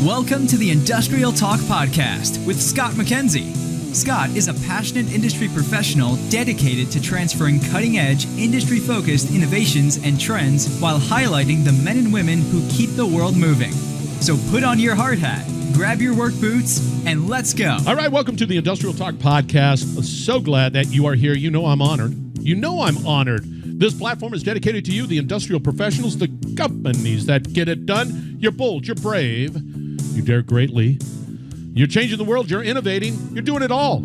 Welcome to the Industrial Talk Podcast with Scott McKenzie. Scott is a passionate industry professional dedicated to transferring cutting-edge, industry-focused innovations and trends while highlighting the men and women who keep the world moving. So put on your hard hat, grab your work boots, and let's go. All right, welcome to the Industrial Talk Podcast. So glad that you are here. You know I'm honored. This platform is dedicated to you, the industrial professionals, the companies that get it done. You're bold, you're brave, you dare greatly. You're changing the world, you're innovating, you're doing it all.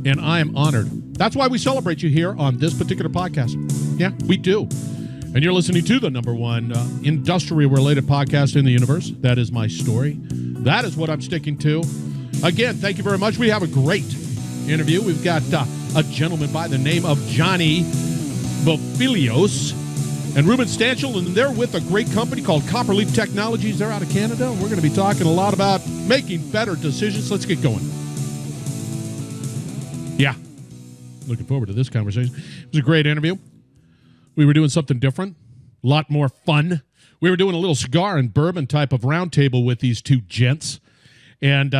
And I am honored. That's why we celebrate you here on this particular podcast. Yeah, we do. And you're listening to the number one industrial-related podcast in the universe. That is my story. That is what I'm sticking to. Again, thank you very much. We have a great interview. We've got a gentleman by the name of Johnny Bofilios and Ruben Stancel, and they're with a great company called CopperLeaf Technologies. They're out of Canada, and we're going to be talking a lot about making better decisions. Let's get going. Yeah, looking forward to this conversation. It was a great interview. We were doing something different, a lot more fun. We were doing a little cigar and bourbon type of roundtable with these two gents, and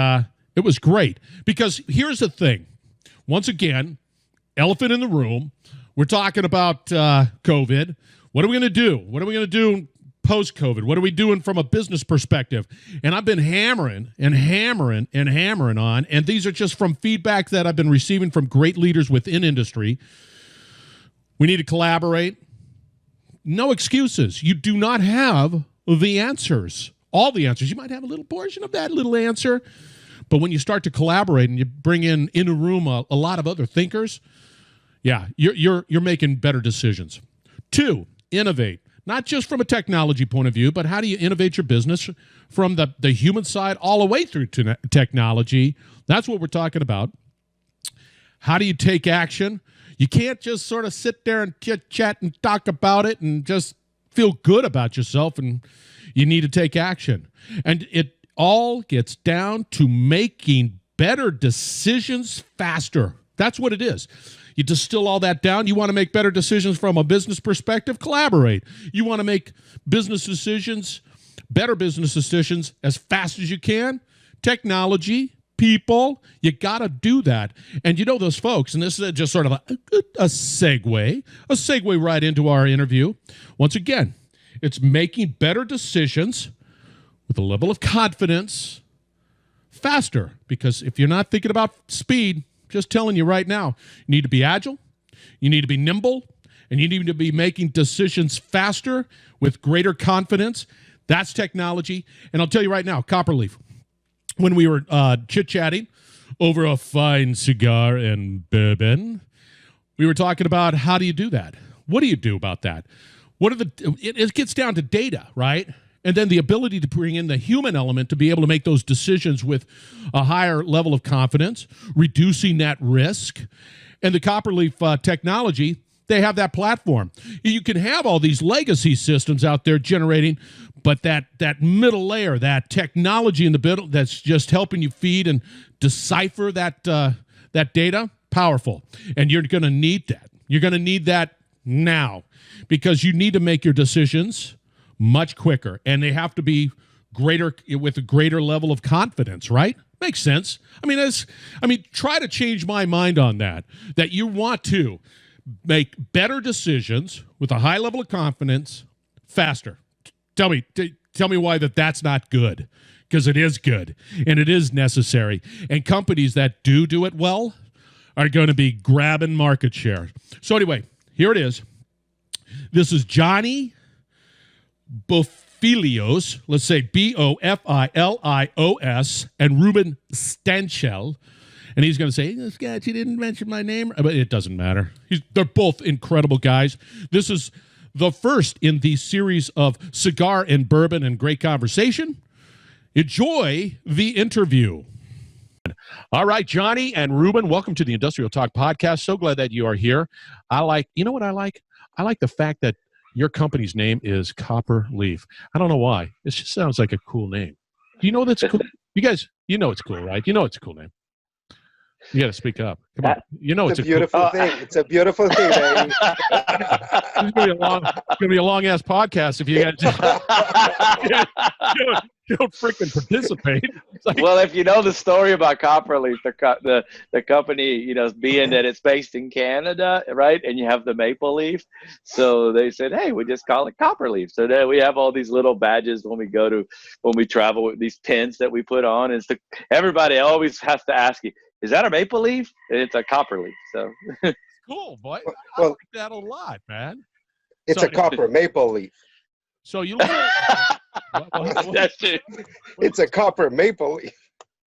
it was great because here's the thing. Once again, elephant in the room. We're talking about COVID. What are we going to do? What are we going to do post-COVID? What are we doing from a business perspective? And I've been hammering on, and these are just from feedback that I've been receiving from great leaders within industry. We need to collaborate. No excuses. You do not have the answers, all the answers. You might have a little portion of that little answer, but when you start to collaborate and you bring in a room a lot of other thinkers, yeah, you're making better decisions. 2, innovate, not just from a technology point of view, but how do you innovate your business from the human side all the way through to technology? That's what we're talking about. How do you take action? You can't just sort of sit there and chit-chat and talk about it and just feel good about yourself, and you need to take action. And it all gets down to making better decisions faster. That's what it is. You distill all that down. You want to make better decisions from a business perspective? Collaborate. You want to make business decisions, better business decisions as fast as you can? Technology, people, you got to do that. And you know those folks, and this is just sort of a segue right into our interview. Once again, it's making better decisions with a level of confidence faster, because if you're not thinking about speed, just telling you right now, you need to be agile, you need to be nimble, and you need to be making decisions faster with greater confidence. That's technology. And I'll tell you right now, CopperLeaf, when we were chit-chatting over a fine cigar and bourbon, we were talking about how do you do that? What do you do about that? It gets down to data, right? And then the ability to bring in the human element to be able to make those decisions with a higher level of confidence, reducing that risk. And the CopperLeaf technology, they have that platform. You can have all these legacy systems out there generating, but that middle layer, that technology in the middle that's just helping you feed and decipher that data, powerful. And you're going to need that. You're going to need that now, because you need to make your decisions much quicker, and they have to be greater, with a greater level of confidence, right? Makes sense. I mean, try to change my mind on that you want to make better decisions with a high level of confidence faster. Tell me why that's not good, because it is good, and it is necessary. And companies that do it well are going to be grabbing market share. So anyway, here it is. This is Johnny Bofilios, let's say Bofilios, and Ruben Stancel. And he's going to say, Scott, you didn't mention my name. But it doesn't matter. They're both incredible guys. This is the first in the series of cigar and bourbon and great conversation. Enjoy the interview. All right, Johnny and Ruben, welcome to the Industrial Talk Podcast. So glad that you are here. You know what I like? I like the fact that your company's name is CopperLeaf. I don't know why. It just sounds like a cool name. Do you know that's cool? You guys, you know it's cool, right? You know it's a cool name. You got to speak up. Come on. You know it's a beautiful thing. It's a beautiful thing, baby. It's going to be a long ass podcast if you guys don't freaking participate. It's like, Well, if you know the story about CopperLeaf, the company, being that it's based in Canada, right, and you have the maple leaf, so they said, hey, we just call it CopperLeaf. So then we have all these little badges when we travel with these pins that we put on. And everybody always has to ask you, is that a maple leaf? And it's a CopperLeaf. So cool, boy. I Well, like that a lot, man. it's So- a copper maple leaf. So you that's it. It's a copper maple leaf.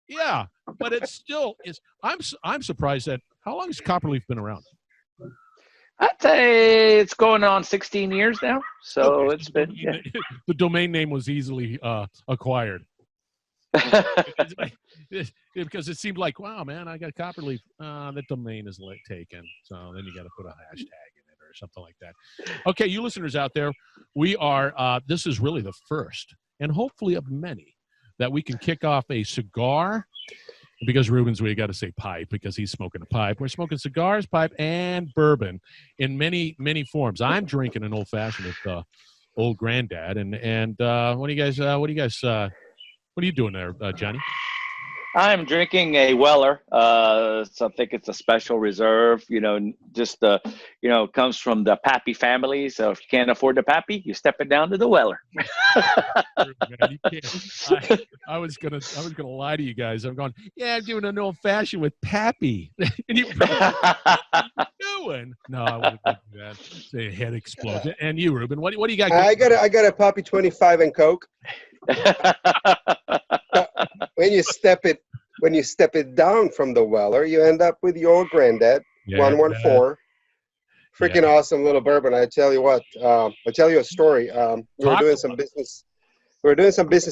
yeah, but it still is. I'm surprised that how long has CopperLeaf been around? I'd say it's going on 16 years now. So Okay, it's been. the domain name was easily acquired. Because it seemed like, wow, man, I got CopperLeaf. The domain is taken. So then you got to put a hashtag in it or something like that. Okay, you listeners out there, we are, this is really the first and hopefully of many that we can kick off a cigar. Because Ruben's, we got to say pipe because he's smoking a pipe. We're smoking cigars, pipe, and bourbon in many, many forms. I'm drinking an old fashioned with old granddad. And what are you doing there, Johnny? I'm drinking a Weller. So I think it's a special reserve, just, comes from the Pappy family. So if you can't afford the Pappy, you step it down to the Weller. Man, you can't. I was gonna lie to you guys. I'm going, yeah, I'm doing an old fashioned with Pappy. And you doing? No, I wouldn't do that. Say head explodes. And you, Ruben, what do you got? I got a Poppy 25 and Coke. When you step it down from the Weller, you end up with your old granddad, 114. Freaking awesome little bourbon. I tell you what, I'll tell you a story. We were doing some business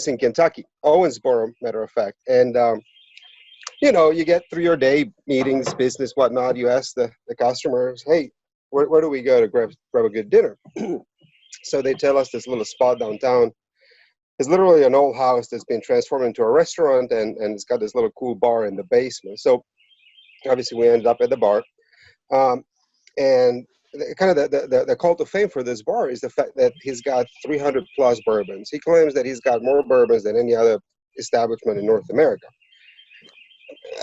in Kentucky, Owensboro, matter of fact. And, you get through your day, meetings, business, whatnot. You ask the customers, hey, where do we go to grab a good dinner? So they tell us this little spot downtown. It's literally an old house that's been transformed into a restaurant, and it's got this little cool bar in the basement. So obviously we ended up at the bar. And kind of the call to fame for this bar is the fact that he's got 300 plus bourbons. He claims that he's got more bourbons than any other establishment in North America.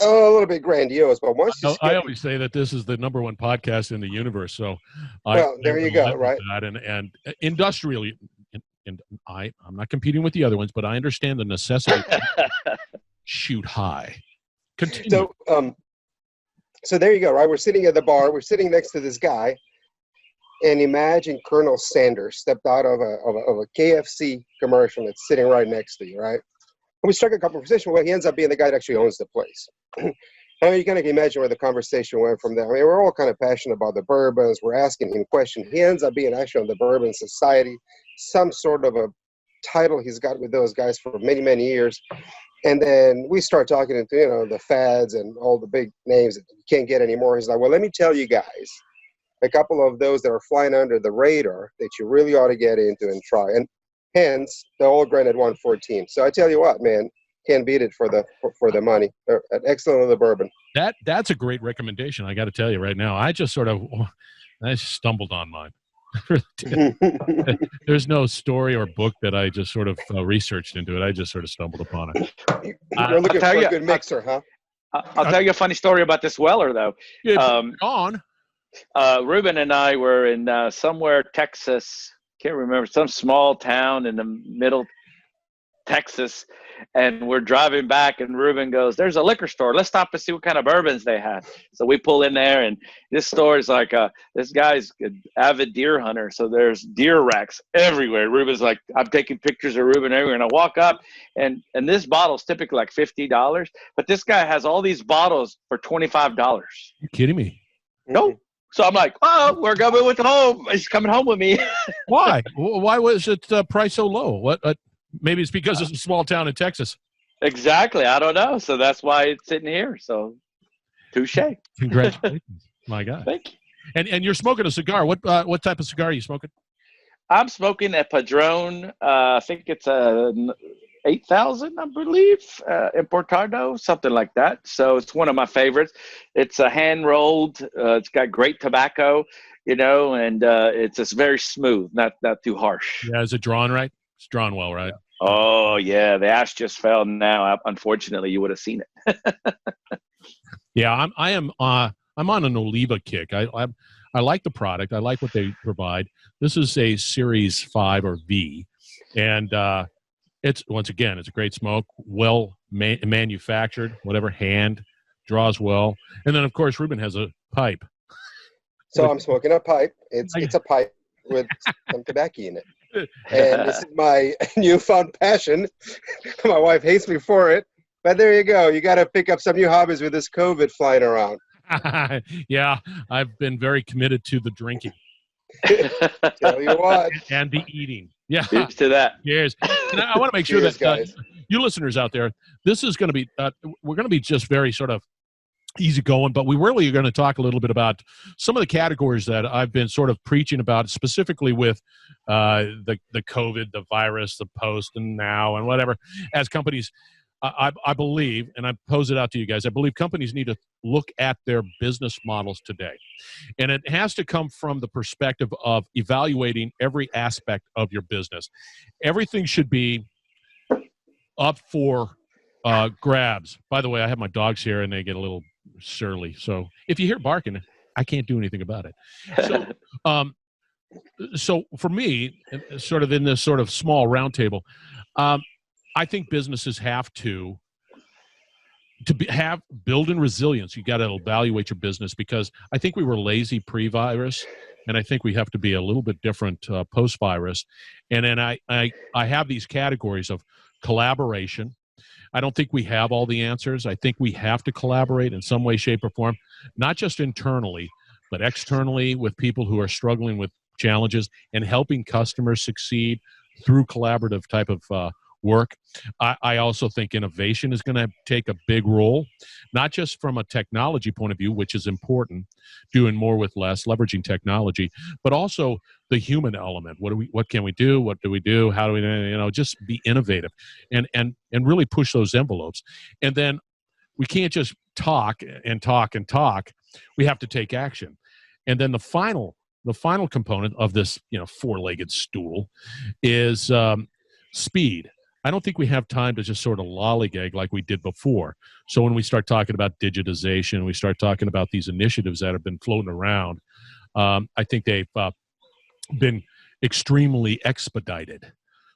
A little bit grandiose, but once I always say that this is the number one podcast in the universe. So, there you go, right? And industrially, and I'm not competing with the other ones, but I understand the necessity to shoot high. Continue. So there you go, right? We're sitting at the bar. We're sitting next to this guy, and imagine Colonel Sanders stepped out of a KFC commercial that's sitting right next to you, right? And we struck a conversation. Well, he ends up being the guy that actually owns the place. I mean, you kind of imagine where the conversation went from there. I mean, we're all kind of passionate about the bourbons. We're asking him questions. He ends up being actually on the Bourbon Society, some sort of a title he's got with those guys for many, many years. And then we start talking into, the fads and all the big names that you can't get anymore. He's like, well, let me tell you guys a couple of those that are flying under the radar that you really ought to get into and try. And hence the old Granite 114. So I tell you what, man, can't beat it for the money. An excellent little bourbon. That's a great recommendation. I got to tell you right now. I stumbled on mine. There's no story or book that I just sort of researched into it. I just sort of stumbled upon it. You're looking for a good mixer, huh? I'll tell you a funny story about this Weller, though. Ruben and I were in somewhere, Texas. Can't remember, some small town in the middle Texas, and we're driving back, and Ruben goes, there's a liquor store. Let's stop and see what kind of bourbons they have. So we pull in there, and this store is like, this guy's an avid deer hunter, so there's deer racks everywhere. Ruben's like, I'm taking pictures of Ruben everywhere, and I walk up, and this bottle's typically like $50, but this guy has all these bottles for $25. You kidding me? Nope. So I'm like, oh, we're coming with home. He's coming home with me. Why? Why was it priced so low? What? Maybe it's because it's a small town in Texas. Exactly. I don't know. So that's why it's sitting here. So, touche. Congratulations, my God. Thank you. And you're smoking a cigar. What type of cigar are you smoking? I'm smoking a Padron. I think it's a 8,000, I believe, Importado, something like that. So it's one of my favorites. It's a hand rolled. It's got great tobacco, and it's just very smooth, not too harsh. Yeah, is it drawn right? It's drawn well, right? Oh yeah, the ash just fell now. Unfortunately, you would have seen it. Yeah, I'm on an Oliva kick. I like the product. I like what they provide. This is a Series 5 or V, and it's once again it's a great smoke, well manufactured, whatever, hand draws well, and then of course Ruben has a pipe. So I'm smoking a pipe. It's a pipe with some tobacco in it. And this is my newfound passion. My wife hates me for it, but there you go. You got to pick up some new hobbies with this COVID flying around. Yeah, I've been very committed to the drinking. Tell you what. And the eating. Yeah. Cheers to that. Cheers. And I want to make sure Cheers, that guys. you listeners out there, this is going to be, we're going to be just very sort of easy going, but we really are going to talk a little bit about some of the categories that I've been sort of preaching about, specifically with the COVID, the virus, the post and now and whatever. As companies, I believe, and I pose it out to you guys, I believe companies need to look at their business models today. And it has to come from the perspective of evaluating every aspect of your business. Everything should be up for grabs. By the way, I have my dogs here and they get a little surly. So if you hear barking, I can't do anything about it. So, so for me, sort of in this sort of small roundtable, I think businesses have to build in resilience. You got to evaluate your business, because I think we were lazy pre-virus, and I think we have to be a little bit different post-virus. And then I have these categories of collaboration. I don't think we have all the answers. I think we have to collaborate in some way, shape, or form, not just internally, but externally with people who are struggling with challenges and helping customers succeed through collaborative type of work. I also think innovation is going to take a big role, not just from a technology point of view, which is important, doing more with less, leveraging technology, but also the human element. What can we do? What do we do? How do we, just be innovative and really push those envelopes. And then we can't just talk and talk and talk. We have to take action. And then the final component of this, four-legged stool is speed. I don't think we have time to just sort of lollygag like we did before. So when we start talking about digitization, we start talking about these initiatives that have been floating around, I think they've been extremely expedited.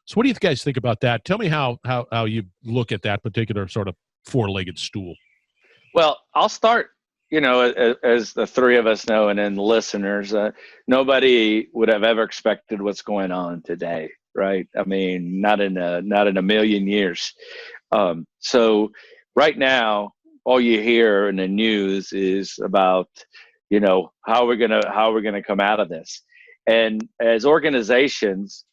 So what do you guys think about that? Tell me how you look at that particular sort of four-legged stool. Well, I'll start, as the three of us know, and then the listeners, nobody would have ever expected what's going on today. Right. I mean, not in a million years. So right now, all you hear in the news is about, how we're gonna come out of this. And as organizations,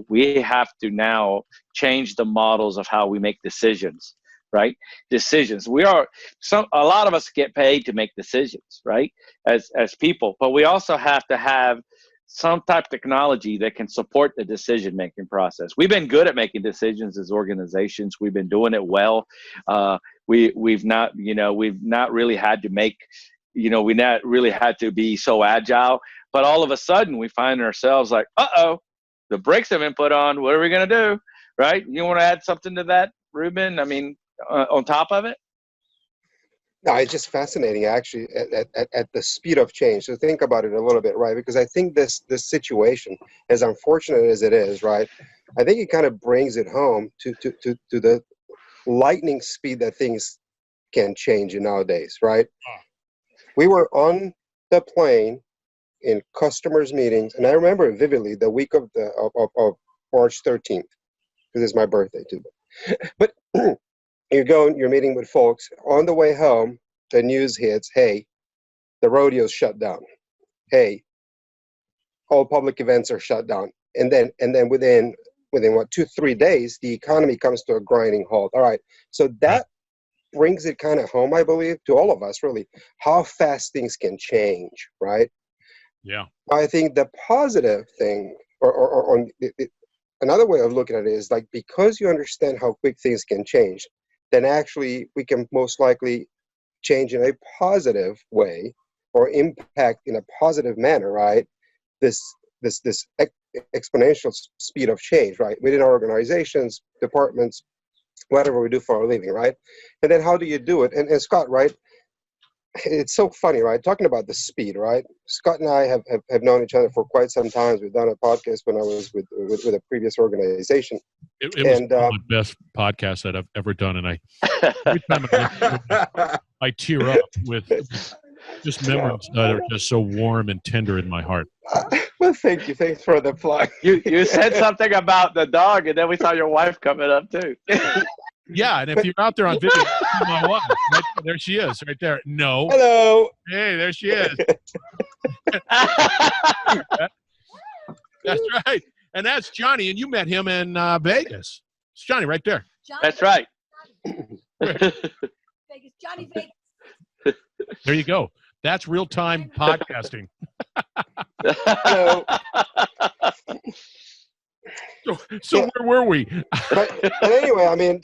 we have to now change the models of how we make decisions. Right? Decisions. A lot of us get paid to make decisions, right? As people, but we also have to have some type of technology that can support the decision-making process. We've been good at making decisions as organizations. We've been doing it well. We've not really had to make, we not really had to be so agile. But all of a sudden, we find ourselves like, the brakes have been put on. What are we going to do? Right? You want to add something to that, Ruben? I mean, on top of it? No, it's just fascinating, actually, at the speed of change. So think about it a little bit, right? Because I think this situation, as unfortunate as it is, right, I think it kind of brings it home to the lightning speed that things can change in nowadays, right? We were on the plane in customers' meetings, and I remember vividly the week of March 13th, because it's my birthday too. But you're meeting with folks. On the way home, the news hits, hey, the rodeo's shut down. Hey, all public events are shut down. And then within 2-3 days, the economy comes to a grinding halt. All right. So that brings it kind of home, I believe, to all of us, really, how fast things can change, right? Yeah. I think the positive thing, or another way of looking at it is, like, because you understand how quick things can change, then actually we can most likely change in a positive way or impact in a positive manner, right? This exponential speed of change, right? Within our organizations, departments, whatever we do for a living, right? And then how do you do it? And Scott, right? It's so funny, right? Talking about the speed, right? Scott and I have known each other for quite some time. We've done a podcast when I was with a previous organization. It was one of the best podcasts that I've ever done, and every time I tear up with just memories that are just so warm and tender in my heart. Well, thank you. Thanks for the plug. You said something about the dog, and then we saw your wife coming up too. Yeah, and if you're out there on video, my wife, right, there she is, right there. No. Hello. Hey, there she is. That's right. And that's Johnny, and you met him in Vegas. It's Johnny right there. Johnny. That's right. Vegas, Johnny Vegas. There you go. That's real-time podcasting. Hello. So where were we? But anyway, I mean,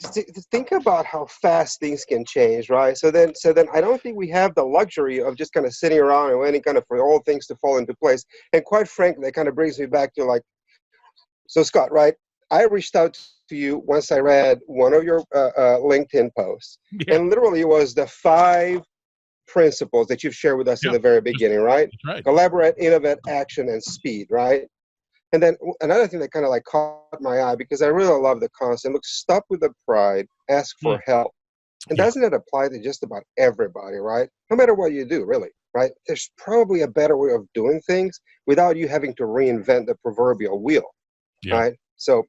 think about how fast things can change, right? So then I don't think we have the luxury of just kind of sitting around and waiting kind of for all things to fall into place. And quite frankly, that kind of brings me back to like, so Scott, right? I reached out to you once I read one of your LinkedIn posts, and literally it was the 5 principles that you've shared with us in the very beginning, right? That's right. Collaborate, innovate, action, and speed, right? And then another thing that kind of like caught my eye, because I really love the concept, look, stop with the pride, ask for help. And doesn't it apply to just about everybody, right? No matter what you do, really, right? There's probably a better way of doing things without you having to reinvent the proverbial wheel, right? So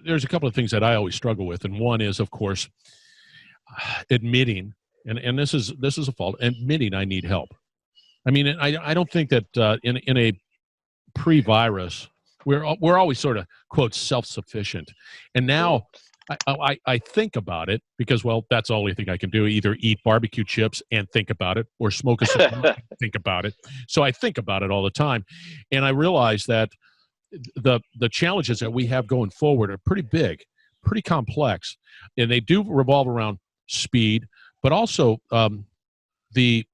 there's a couple of things that I always struggle with. And one is, of course, admitting, and this is a fault, admitting I need help. I mean, I don't think that in a pre-virus, we're always sort of, quote, self-sufficient. And now I think about it because, well, that's the only thing I can do, either eat barbecue chips and think about it or smoke a cigar and think about it. So I think about it all the time. And I realize that the challenges that we have going forward are pretty big, pretty complex, and they do revolve around speed, but also the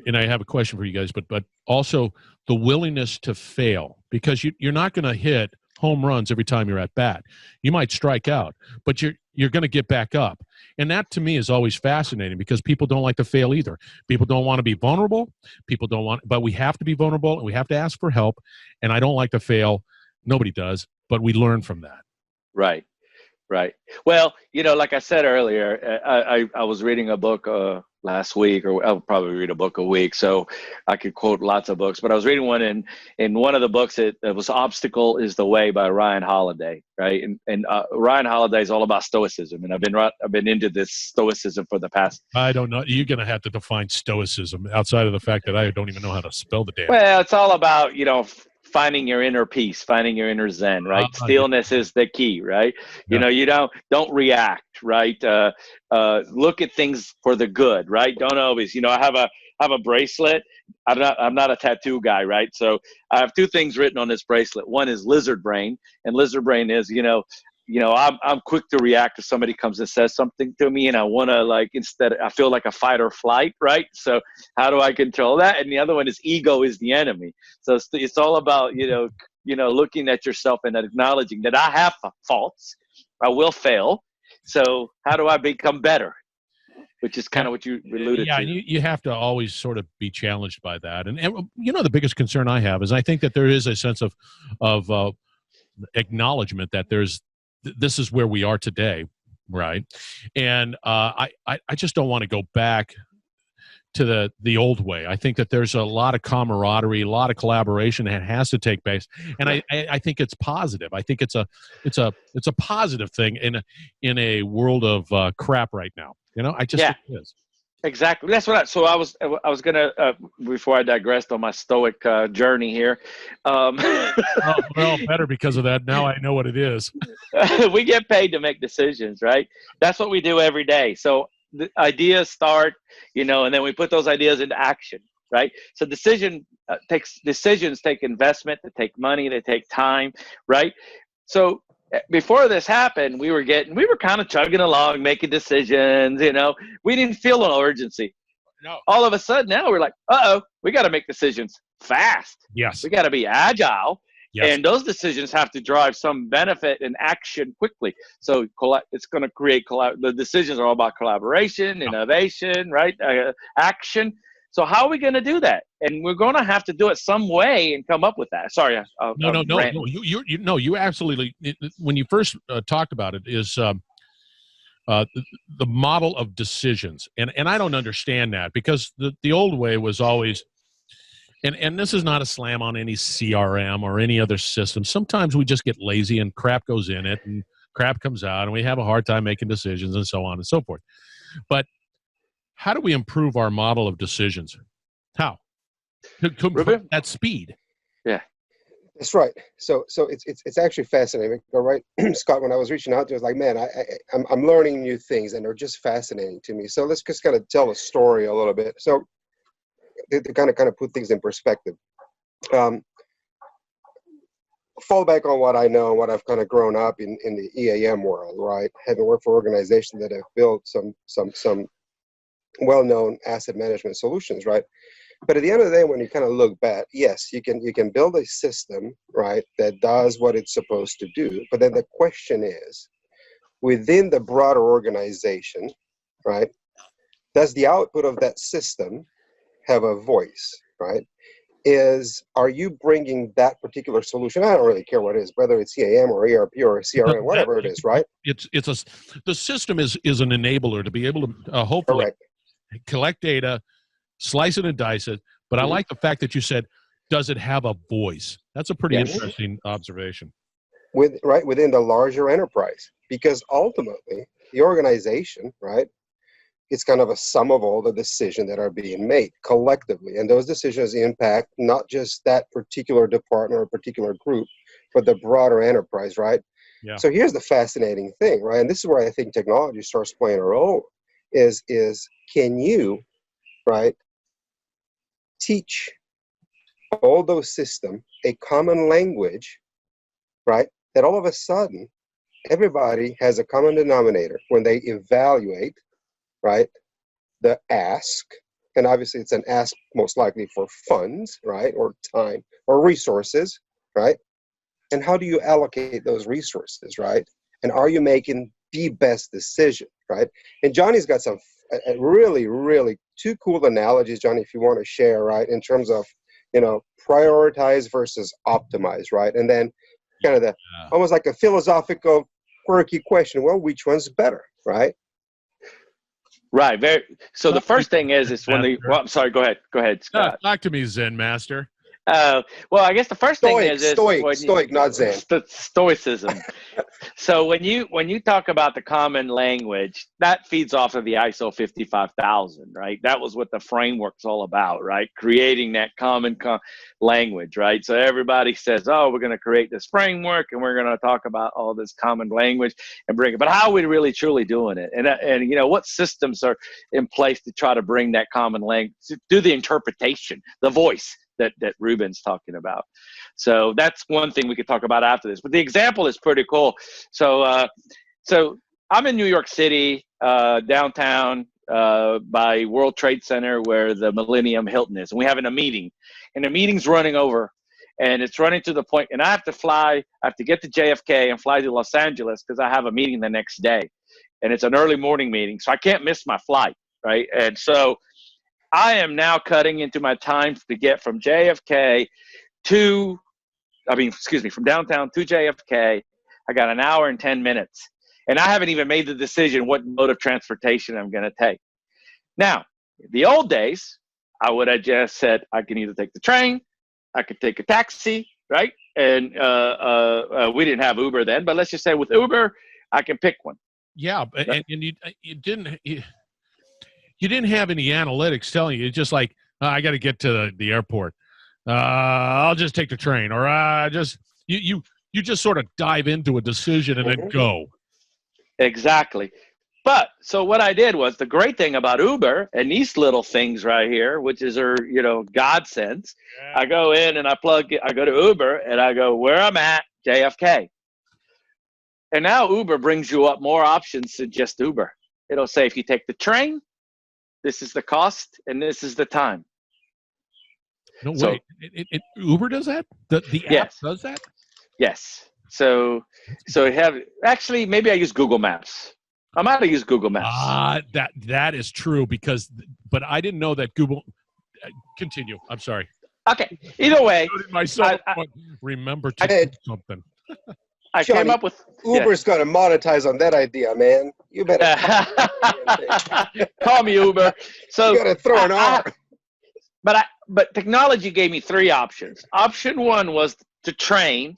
and I have a question for you guys, but also the willingness to fail, because you're not going to hit home runs every time you're at bat. You might strike out, but you're going to get back up. And that to me is always fascinating, because people don't like to fail either. People don't want to be vulnerable. People don't want, but we have to be vulnerable and we have to ask for help. And I don't like to fail. Nobody does, but we learn from that. Right. Well, like I said earlier, I was reading a book last week, or I'll probably read a book a week, so I could quote lots of books. But I was reading one in one of the books. It was "Obstacle is the Way" by Ryan Holiday, right? And Ryan Holiday is all about stoicism, and I've been into this stoicism for the past. I don't know. You're going to have to define stoicism outside of the fact that I don't even know how to spell the damn. Well, it's all about finding your inner peace, finding your inner zen, right? Stillness is the key, right? Yeah. You don't react, right? Look at things for the good, right? Don't always, I have a bracelet. I'm not a tattoo guy, right? So I have 2 things written on this bracelet. One is lizard brain, and lizard brain is, I'm quick to react if somebody comes and says something to me, and I want to I feel like a fight or flight, right? So how do I control that? And the other one is ego is the enemy. So it's all about, looking at yourself and acknowledging that I have faults. I will fail. So how do I become better? Which is kind of what you alluded to. Yeah, and you have to always sort of be challenged by that. And the biggest concern I have is I think that there is a sense of acknowledgement that this is where we are today, right? And I just don't want to go back to the old way. I think that there's a lot of camaraderie, a lot of collaboration that has to take place, and I think it's positive. I think it's a positive thing in a world of crap right now. I just think it is. Exactly. That's what I was gonna before I digressed on my stoic journey here. Well, better because of that. Now I know what it is. We get paid to make decisions, right? That's what we do every day. So the ideas start, and then we put those ideas into action, right? So decisions take investment, they take money, they take time, right? So before this happened, we were kind of chugging along, making decisions. We didn't feel an urgency. No. All of a sudden now we're like, we got to make decisions fast. Yes. We got to be agile. Yes. And those decisions have to drive some benefit and action quickly. So it's going to create the decisions are all about collaboration, innovation, right? Action. So how are we going to do that? And we're going to have to do it some way and come up with that. Sorry. No. You absolutely. When you first talked about it, is the model of decisions, and I don't understand that, because the old way was always. And this is not a slam on any CRM or any other system. Sometimes we just get lazy and crap goes in it and crap comes out and we have a hard time making decisions and so on and so forth. But how do we improve our model of decisions? How? At speed. Yeah. That's right. So it's actually fascinating. All right, Scott, when I was reaching out to you, I was like, man, I'm learning new things and they're just fascinating to me. So let's just kind of tell a story a little bit. So to kind of put things in perspective, fall back on what I know, what I've kind of grown up in the EAM world, right? Having worked for organizations that have built some well-known asset management solutions, right? But at the end of the day, when you kind of look back, yes, you can build a system, right, that does what it's supposed to do. But then the question is, within the broader organization, right, does the output of that system have a voice, right? Are you bringing that particular solution? I don't really care what it is, whether it's EAM or ERP or CRM, whatever it is, right? The system is an enabler to be able to hopefully collect data, slice it and dice it. But I like the fact that you said, does it have a voice? That's a pretty interesting observation. Within the larger enterprise, because ultimately the organization, right, it's kind of a sum of all the decisions that are being made collectively. And those decisions impact not just that particular department or particular group, but the broader enterprise, right? Yeah. So here's the fascinating thing, right? And this is where I think technology starts playing a role, is can you, right, teach all those systems a common language, right, that all of a sudden everybody has a common denominator when they evaluate, right, the ask, and obviously it's an ask most likely for funds, right, or time or resources, right? And how do you allocate those resources, right? And are you making the best decision, right? And Johnny's got some really, really two cool analogies, Johnny, if you want to share, right, in terms of, prioritize versus optimize, right? And then kind of almost like a philosophical, quirky question, well, which one's better, right? Right. So the first thing is when I'm sorry, go ahead, Scott. Talk to me, Zen Master. Well, I guess the first thing is stoic, not Zen. Stoicism. So when you talk about the common language, that feeds off of the ISO 55000, right? That was what the framework's all about, right? Creating that common language, right? So everybody says, oh, we're going to create this framework and we're going to talk about all this common language and bring it. But how are we really truly doing it? And what systems are in place to try to bring that common language, to do the interpretation, the voice that Ruben's talking about. So that's one thing we could talk about after this. But the example is pretty cool. So I'm in New York City, downtown, by World Trade Center, where the Millennium Hilton is. And we're having a meeting. And the meeting's running over. And it's running to the point, and I have to get to JFK and fly to Los Angeles because I have a meeting the next day. And it's an early morning meeting, so I can't miss my flight, right? And so I am now cutting into my time to get from JFK from downtown to JFK. I got an hour and 10 minutes. And I haven't even made the decision what mode of transportation I'm going to take. Now, the old days, I would have just said I can either take the train, I could take a taxi, right? And we didn't have Uber then, but let's just say with Uber, I can pick one. Yeah, and you didn't have any analytics telling you. It's just like, I got to get to the airport. I'll just take the train, or you just sort of dive into a decision and then go. Exactly. But so what I did was, the great thing about Uber and these little things right here, which is godsends. I go in and I go to Uber and I go where I'm at, JFK. And now Uber brings you up more options than just Uber. It'll say if you take the train, This is the cost, and this is the time. No So- way. Uber does that? The app Yes. does that? Yes. So actually, maybe I use Google Maps. I might have used Google Maps. That is true but I didn't know that Google. Continue. I'm sorry. Okay. Either way, Myself, remember to do something. I Johnny, came up with Uber's going to monetize on that idea, man. You better call me Uber. So you got to throw an R. But technology gave me three options. Option one was to train,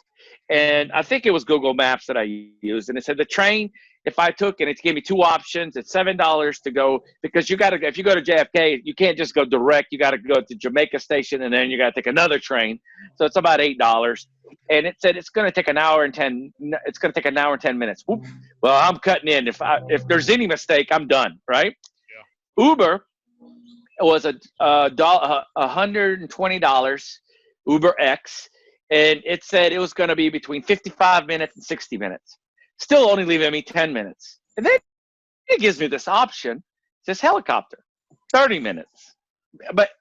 and I think it was Google Maps that I used, and it said the train. If I took, and it gave me two options, it's $7 to go, because if you go to JFK, you can't just go direct. You got to go to Jamaica Station, and then you got to take another train. So it's about $8. And it said it's going to take an hour and 10 minutes. Oop. Well, I'm cutting in. If there's any mistake, I'm done, right? Yeah. Uber was $120, Uber X, and it said it was going to be between 55 minutes and 60 minutes. Still only leaving me 10 minutes. And then it gives me this option. It says helicopter, 30 minutes.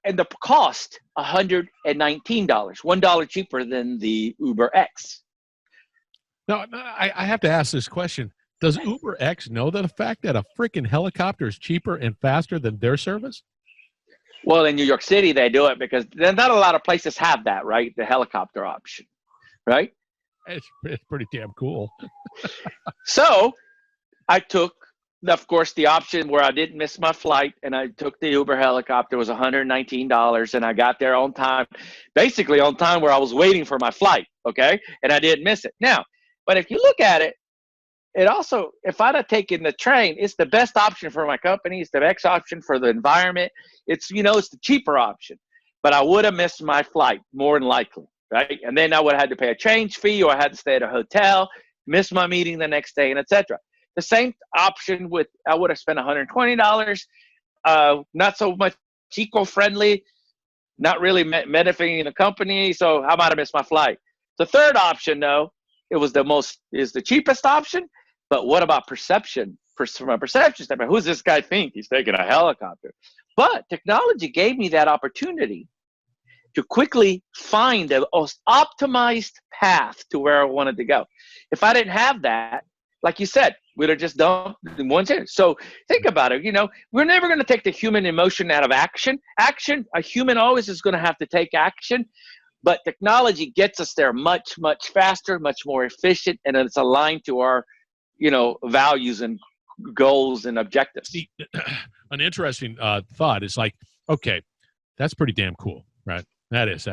And the cost, $119, $1 cheaper than the Uber X. Now, I have to ask this question. Does Uber X know the fact that a freaking helicopter is cheaper and faster than their service? Well, in New York City, they do it because not a lot of places have that, right? The helicopter option, right? It's pretty damn cool. So I took, of course, the option where I didn't miss my flight, and I took the Uber helicopter. It was $119, and I got there on time, basically on time where I was waiting for my flight, okay? And I didn't miss it. Now, but if you look at it, it also, if I'd have taken the train, it's the best option for my company. It's the best option for the environment. It's the cheaper option. But I would have missed my flight, more than likely, right? And then I would have had to pay a change fee, or I had to stay at a hotel, miss my meeting the next day, and etc. The same option I would have spent $120, not so much eco-friendly, not really benefiting the company, so I might have missed my flight. The third option, though, is the cheapest option, but what about perception? From a perception standpoint, who's this guy think he's taking a helicopter? But technology gave me that opportunity to quickly find the most optimized path to where I wanted to go. If I didn't have that, like you said, we'd have just dumped in one second. So think about it. We're never going to take the human emotion out of action. A human always is going to have to take action, but technology gets us there much, much faster, much more efficient, and it's aligned to our, values and goals and objectives. See, an interesting thought is like, okay, that's pretty damn cool, right? That's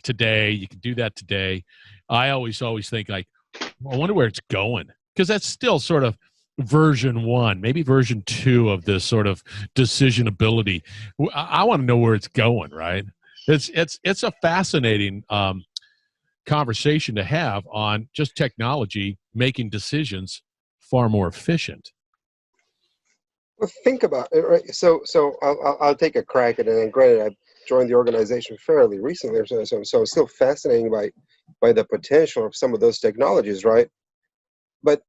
today. You can do that today. I always think like, I wonder where it's going, because that's still sort of version 1, maybe version 2 of this sort of decision ability. I want to know where it's going, right? It's a fascinating conversation to have on just technology making decisions far more efficient. Well, think about it, right? So I'll take a crack at it. And granted, I joined the organization fairly recently, so I'm still fascinated by the potential of some of those technologies, right? But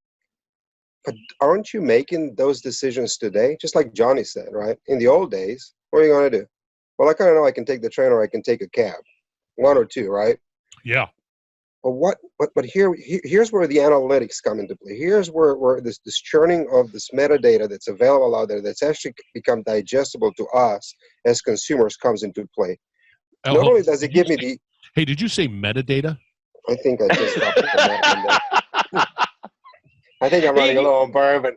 aren't you making those decisions today? Just like Johnny said, right? In the old days, what are you going to do? Well, I kind of know I can take the train or I can take a cab, one or two, right? Yeah. But here's where the analytics come into play. Here's where this churning of this metadata that's available out there, that's actually become digestible to us as consumers, comes into play. Not only does it give me the... Hey, did you say metadata? I think I just stopped that. I think I'm running a little on bourbon.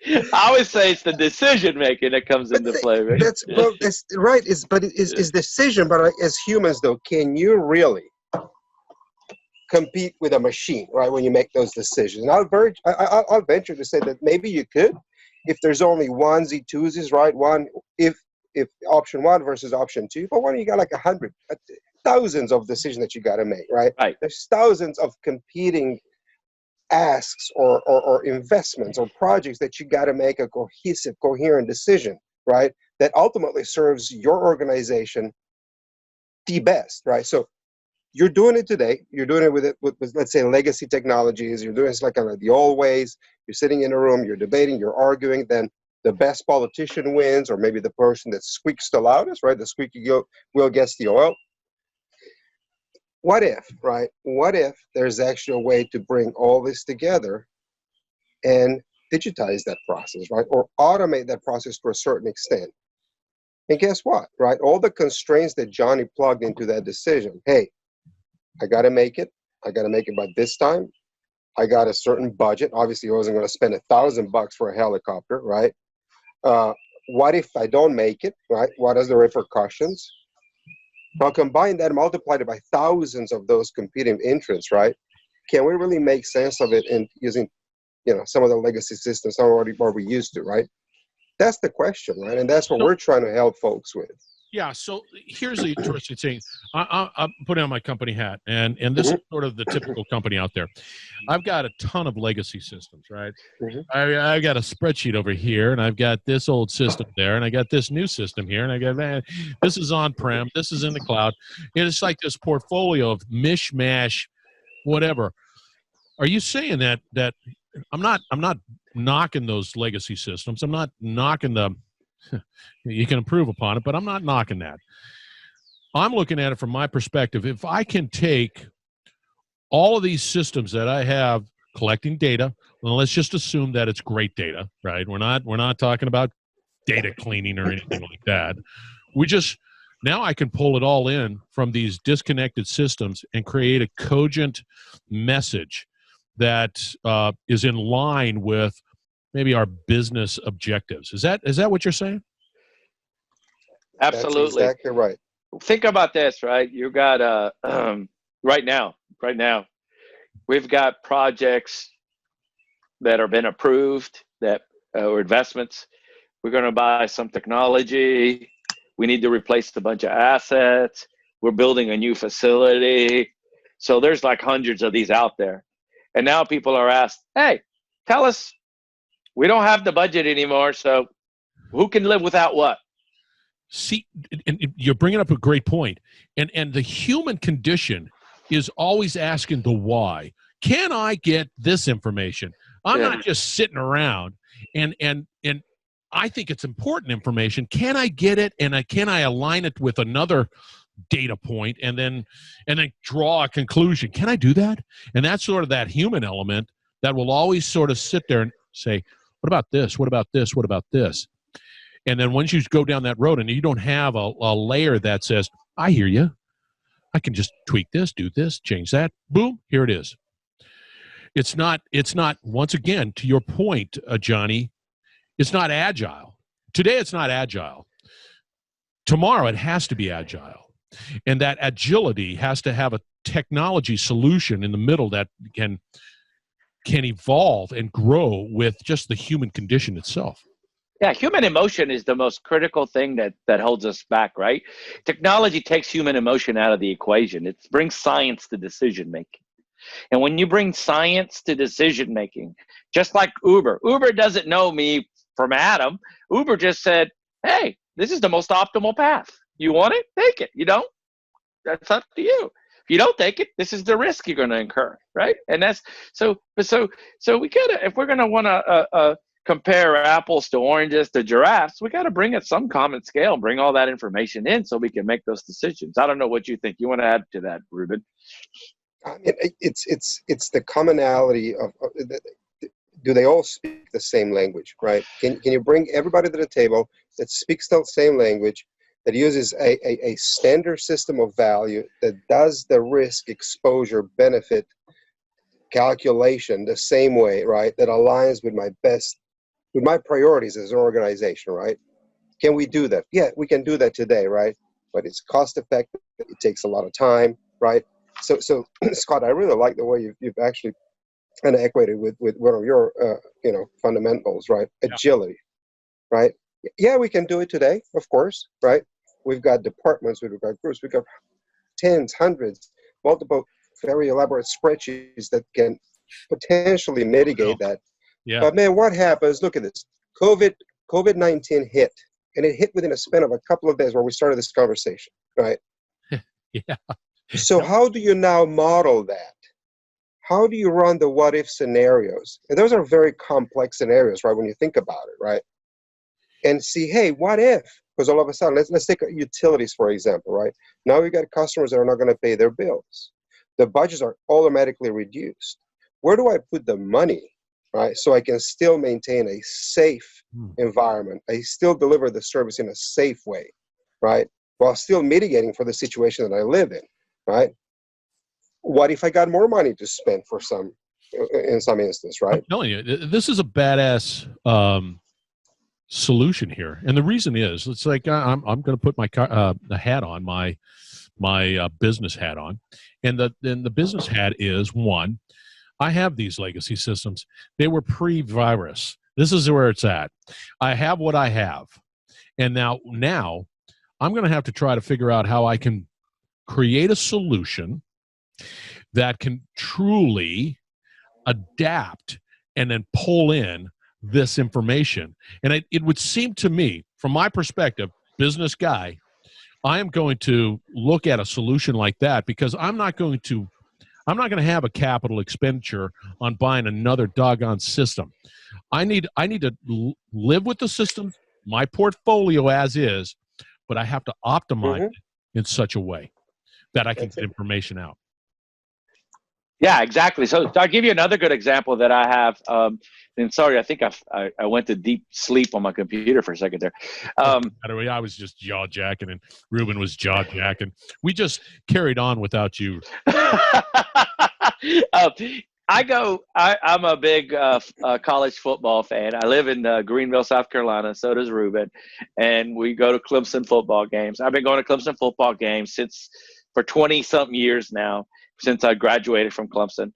I always say it's the decision making that comes into play, right? That's right. It's decision. But as humans, though, can you really compete with a machine, right? When you make those decisions, and I'll venture to say that maybe you could, if there's only onesie twosies, right? One if option 1 versus option 2, but when you got like 100, thousands of decisions that you got to make, right? Right. There's thousands of competing asks or investments or projects that you got to make a cohesive, coherent decision, right? That ultimately serves your organization the best, right? So you're doing it today. You're doing it with let's say, legacy technologies. You're doing it like kind of the old ways. You're sitting in a room, you're debating, you're arguing. Then the best politician wins, or maybe the person that squeaks the loudest, right? The squeaky wheel gets the oil. What if, right? What if there's actually a way to bring all this together and digitize that process, right? Or automate that process to a certain extent. And guess what, right? All the constraints that Johnny plugged into that decision. Hey, I got to make it. I got to make it by this time. I got a certain budget. Obviously, I wasn't going to spend $1,000 for a helicopter, right? What if I don't make it, right? What are the repercussions? Now combine that, multiply it by thousands of those competing interests, right? Can we really make sense of it in using, some of the legacy systems, some of what we used to, right? That's the question, right? And that's what we're trying to help folks with. Yeah. So here's the interesting thing. I'm putting on my company hat, and this is sort of the typical company out there. I've got a ton of legacy systems, right? I've got a spreadsheet over here, and I've got this old system there, and I got this new system here, and I got this is on-prem, this is in the cloud. It's like this portfolio of mishmash, whatever. Are you saying that I'm not knocking those legacy systems? I'm not knocking them. You can improve upon it, but I'm not knocking that. I'm looking at it from my perspective. If I can take all of these systems that I have collecting data, well, let's just assume that it's great data, right? We're not talking about data cleaning or anything like that. Now I can pull it all in from these disconnected systems and create a cogent message that is in line with maybe our business objectives. Is that what you're saying? Absolutely. That's exactly right. Think about this, right? You got right now, we've got projects that have been approved or investments. We're going to buy some technology. We need to replace a bunch of assets. We're building a new facility. So there's like hundreds of these out there. And now people are asked, hey, tell us, we don't have the budget anymore, so who can live without what? See, and you're bringing up a great point. And the human condition is always asking the why. Can I get this information? I'm not just sitting around and I think it's important information. Can I get it, and can I align it with another data point and then draw a conclusion? Can I do that? And that's sort of that human element that will always sort of sit there and say, what about this? What about this? What about this? And then once you go down that road and you don't have a layer that says, I hear you. I can just tweak this, do this, change that. Boom, here it is. It's not, once again, to your point, Johnny, it's not agile. Today it's not agile. Tomorrow it has to be agile. And that agility has to have a technology solution in the middle that can evolve and grow with just the human condition itself. Yeah, human emotion is the most critical thing that holds us back, right? Technology takes human emotion out of the equation. It brings science to decision making. And when you bring science to decision making, just like Uber doesn't know me from Adam. Uber just said, hey, this is the most optimal path. You want it? Take it. You don't? That's up to you. If you don't take it, this is the risk you're going to incur, right? And that's so we gotta, if we're going to want to compare apples to oranges to giraffes, we got to bring it some common scale, bring all that information in so we can make those decisions. I don't know what you think. You want to add to that, Ruben? I mean, it's the commonality of do they all speak the same language, right? Can you bring everybody to the table that speaks the same language, that uses a standard system of value, that does the risk exposure benefit calculation the same way, right? That aligns with my priorities as an organization, right? Can we do that? Yeah, we can do that today, right? But it's cost effective. It takes a lot of time, right? So Scott, I really like the way you've actually kind of equated with one of your fundamentals, right? Yeah. Agility, right? Yeah, we can do it today, of course, right? We've got departments, we've got groups, we've got tens, hundreds, multiple very elaborate spreadsheets that can potentially mitigate that. Yeah. But man, what happens? Look at this. COVID-19 hit, and it hit within a span of a couple of days where we started this conversation, right? Yeah. So how do you now model that? How do you run the what if scenarios? And those are very complex scenarios, right? When you think about it, right? And see, hey, what if? Because all of a sudden, let's take utilities, for example, right? Now we got customers that are not going to pay their bills. The budgets are automatically reduced. Where do I put the money, right? So I can still maintain a safe environment. I still deliver the service in a safe way, right? While still mitigating for the situation that I live in, right? What if I got more money to spend in some instance, right? I'm telling you, this is a badass solution here, and the reason is, it's like I'm going to put my the hat on, my business hat on, and the business hat is, one, I have these legacy systems. They were pre-virus. This is where it's at. I have what I have, and now I'm going to have to try to figure out how I can create a solution that can truly adapt and then pull in this information. And it would seem to me, from my perspective, business guy, I am going to look at a solution like that, because I'm not going to have a capital expenditure on buying another doggone system. I need to live with the system, my portfolio as is, but I have to optimize it in such a way that I can get information out. Yeah, exactly. So I'll give you another good example that I have. And sorry, I think I went to deep sleep on my computer for a second there. I was just jaw jacking, and Ruben was jaw jacking. We just carried on without you. I'm a big college football fan. I live in Greenville, South Carolina. So does Ruben. And we go to Clemson football games. I've been going to Clemson football games for 20-something years now, since I graduated from Clemson.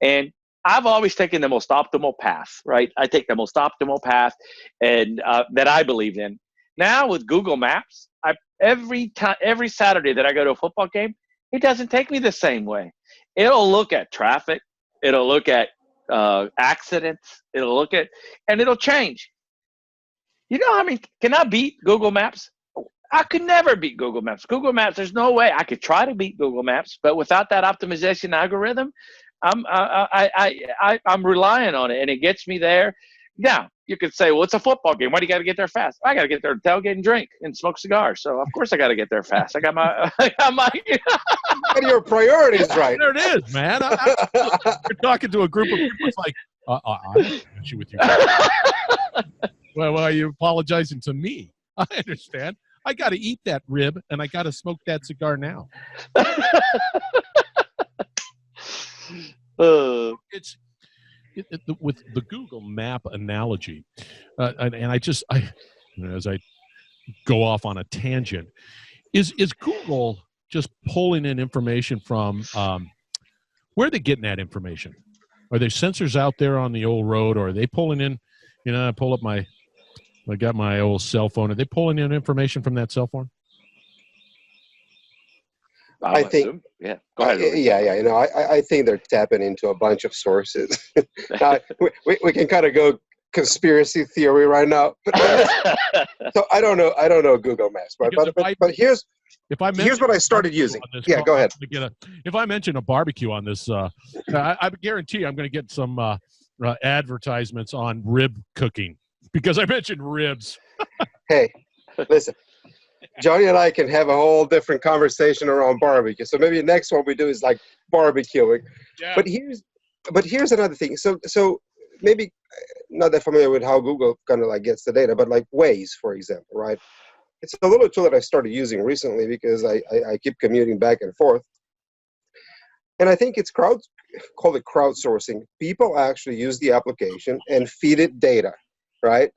And I've always taken the most optimal path, right? I take the most optimal path and that I believe in. Now with Google Maps, every Saturday that I go to a football game, it doesn't take me the same way. It'll look at traffic. It'll look at accidents. And it'll change. You know, can I beat Google Maps? I could never beat Google Maps. Google Maps, there's no way I could try to beat Google Maps, but without that optimization algorithm, I'm relying on it, and it gets me there. Now, you could say, well, it's a football game. Why do you got to get there fast? I got to get there to tailgate and drink and smoke cigars. So, of course, I got to get there fast. I got my What are your priorities, right? There it is, man. You're talking to a group of people. It's like, I'm issue with you. Well, why are you apologizing to me? I understand. I got to eat that rib, and I got to smoke that cigar now. It's with the Google Map analogy, and as I go off on a tangent, is Google just pulling in information from where are they getting that information? Are there sensors out there on the old road, or are they pulling in? You know, I got my old cell phone. Are they pulling in information from that cell phone? I think, yeah. Go ahead. Yeah. You know, I think they're tapping into a bunch of sources. Now, we can kind of go conspiracy theory right now. But so I don't know Google Maps, but here's what I started using. Yeah, go ahead. If I mention a barbecue on this, I guarantee I'm going to get some advertisements on rib cooking. Because I mentioned ribs. Hey, listen, Johnny and I can have a whole different conversation around barbecue. So maybe the next one we do is like barbecuing. Yeah. But here's another thing. So maybe not that familiar with how Google kind of like gets the data, but like Waze, for example, right? It's a little tool that I started using recently because I keep commuting back and forth. And I think it's call it crowdsourcing. People actually use the application and feed it data. Right?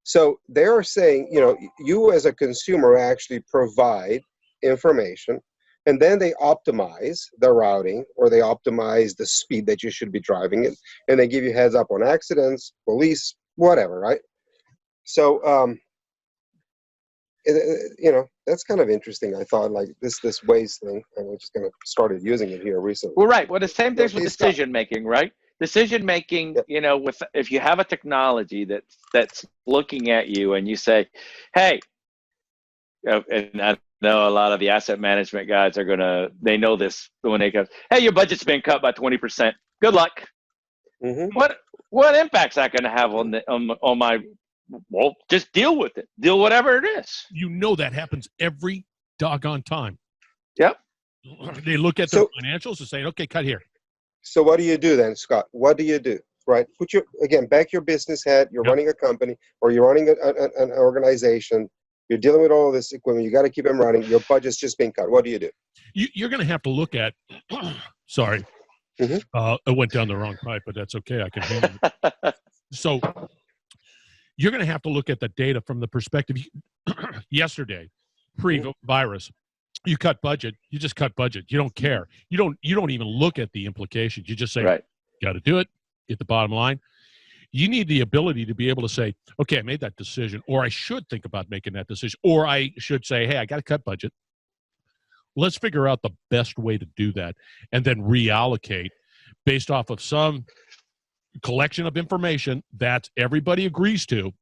So they're saying, you know, you as a consumer actually provide information, and then they optimize the routing, or they optimize the speed that you should be driving it, and they give you heads up on accidents, police, whatever, right? So, you know, that's kind of interesting. I thought like this Waze thing, and I just kind of started using it here recently. Well, right. Well, the same thing with decision making, right? Decision making, you know, if you have a technology that's looking at you and you say, hey, and I know a lot of the asset management guys are they know this when they go, hey, your budget's been cut by 20%. Good luck. Mm-hmm. What impact's that going to have on my, well, just deal with it. Deal whatever it is. You know that happens every doggone time. Yep. They look at their financials and say, okay, cut here. So what do you do then, Scott? What do you do? Right? Back your business hat. You're running a company or you're running an organization. You're dealing with all of this equipment. You got to keep them running. Your budget's just being cut. What do you do? You're going to have to look at, sorry, it went down the wrong pipe, but that's okay. I can handle it. So you're going to have to look at the data from the perspective yesterday, pre-virus. You cut budget. You just cut budget. You don't care. You don't even look at the implications. You just say, got to do it. Get the bottom line. You need the ability to be able to say, okay, I made that decision, or I should think about making that decision, or I should say, hey, I got to cut budget. Let's figure out the best way to do that and then reallocate based off of some collection of information that everybody agrees to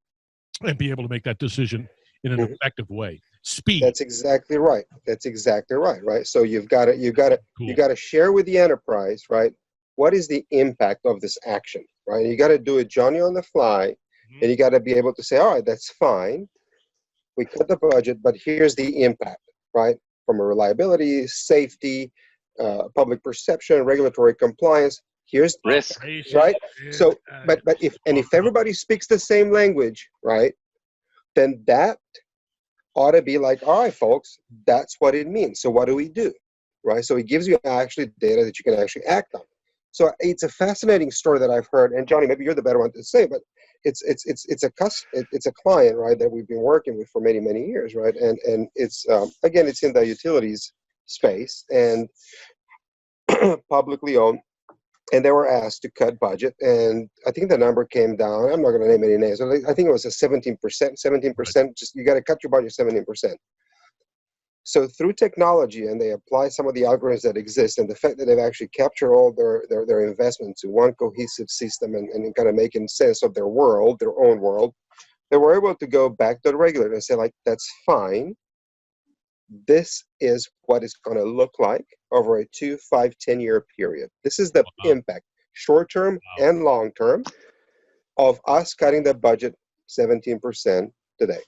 and be able to make that decision in an effective way. Speed. That's exactly right. Right. So you've got to share with the enterprise, right? What is the impact of this action, right? You got to do it, Johnny, on the fly, and you got to be able to say, all right, that's fine. We cut the budget, but here's the impact, right? From a reliability, safety, public perception, regulatory compliance. Here's risk, right? So, but if everybody speaks the same language, right, then that ought to be like, all right, folks, that's what it means. So what do we do, right? So it gives you actually data that you can actually act on. So it's a fascinating story that I've heard, and Johnny, maybe you're the better one to say, but it's a client, right, that we've been working with for many, many years, right, and it's again, it's in the utilities space and publicly owned, and they were asked to cut budget, and I think the number came down. I'm not going to name any names. I think it was a 17%. 17%. Just you got to cut your budget 17%. So through technology, and they apply some of the algorithms that exist, and the fact that they've actually captured all their investments to one cohesive system and kind of making sense of their world, their own world, they were able to go back to the regulator and say, like, that's fine. This is what it's going to look like over a 2, 5, 10-year period. This is the impact, short-term and long-term, of us cutting the budget 17% today.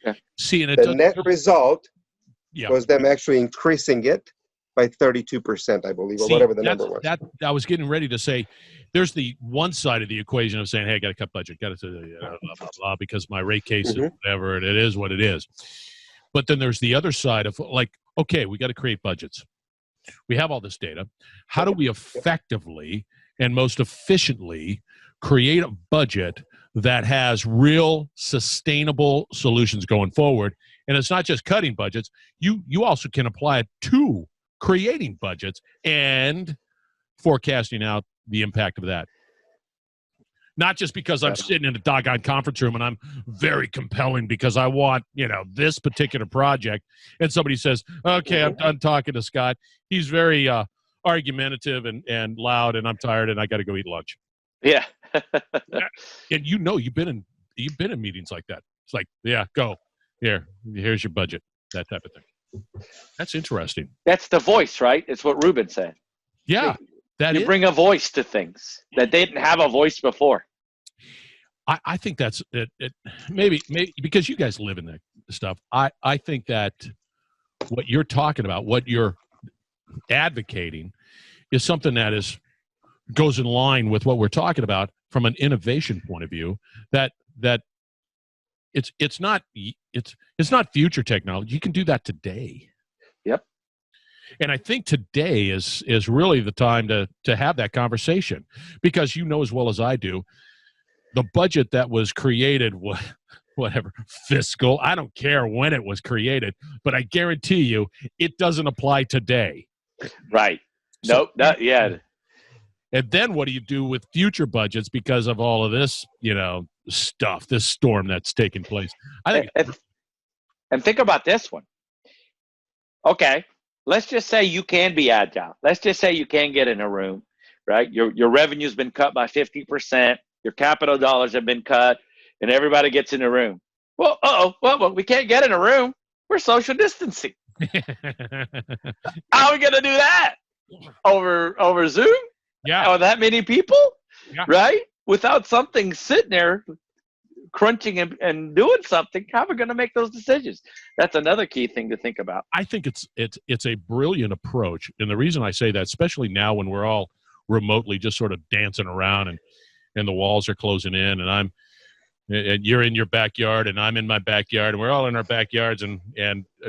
Yeah. See, and the net result was them actually increasing it by 32%, I believe, or whatever the number was. That I was getting ready to say, there's the one side of the equation of saying, hey, I got to cut budget, got to blah, blah, blah, because my rate case is whatever, and it is what it is. But then there's the other side of like, okay, we got to create budgets. We have all this data. How do we effectively and most efficiently create a budget that has real sustainable solutions going forward? And it's not just cutting budgets. You also can apply it to creating budgets and forecasting out the impact of that. Not just because I'm sitting in a doggone conference room and I'm very compelling because I want, this particular project. And somebody says, okay, I'm done talking to Scott. He's very argumentative and loud, and I'm tired and I got to go eat lunch. Yeah. And you've been in meetings like that. It's like, yeah, go. Here's your budget, that type of thing. That's interesting. That's the voice, right? It's what Ruben said. Yeah. You bring a voice to things that they didn't have a voice before. I think that's it. Maybe because you guys live in that stuff. I think that what you're talking about, what you're advocating, is something that goes in line with what we're talking about from an innovation point of view. That it's not future technology. You can do that today. Yep. And I think today is really the time to have that conversation, because you know as well as I do, the budget that was created, whatever, fiscal, I don't care when it was created, but I guarantee you it doesn't apply today. Right. Nope. Yeah. And then what do you do with future budgets because of all of this, stuff, this storm that's taking place? I think. And think about this one. Okay. Let's just say you can be agile. Let's just say you can get in a room, right? Your revenue's been cut by 50%. Your capital dollars have been cut, and everybody gets in a room. Well, well, we can't get in a room. We're social distancing. How are we going to do that? Over Zoom? Yeah. Or that many people? Yeah. Right? Without something sitting there crunching and doing something, how are we going to make those decisions? That's another key thing to think about. I think it's a brilliant approach. And the reason I say that, especially now when we're all remotely just sort of dancing around and the walls are closing in and you're in your backyard and I'm in my backyard and we're all in our backyards and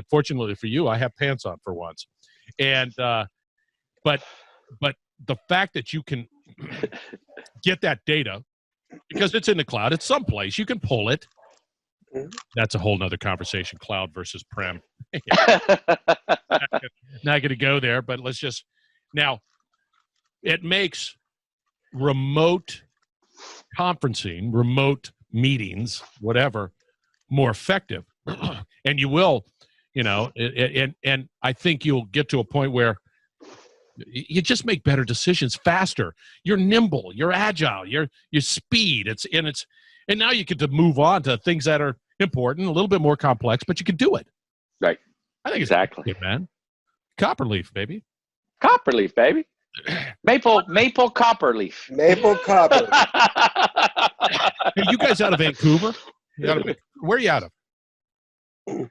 fortunately for you, I have pants on for once. And but the fact that you can get that data because it's in the cloud, it's someplace you can pull it. That's a whole nother conversation, cloud versus prem. Not going to go there, but let's just now. It makes remote conferencing, remote meetings, whatever, more effective, and you will, and I think you'll get to a point where you just make better decisions faster. You're nimble, you're agile, you're speed. And now you get to move on to things that are important, a little bit more complex, but you can do it. Right. I think exactly. It's good, man. CopperLeaf, baby. CopperLeaf, baby. Maple copperleaf. Maple copper. Hey, you guys out of Vancouver? Where are you out of?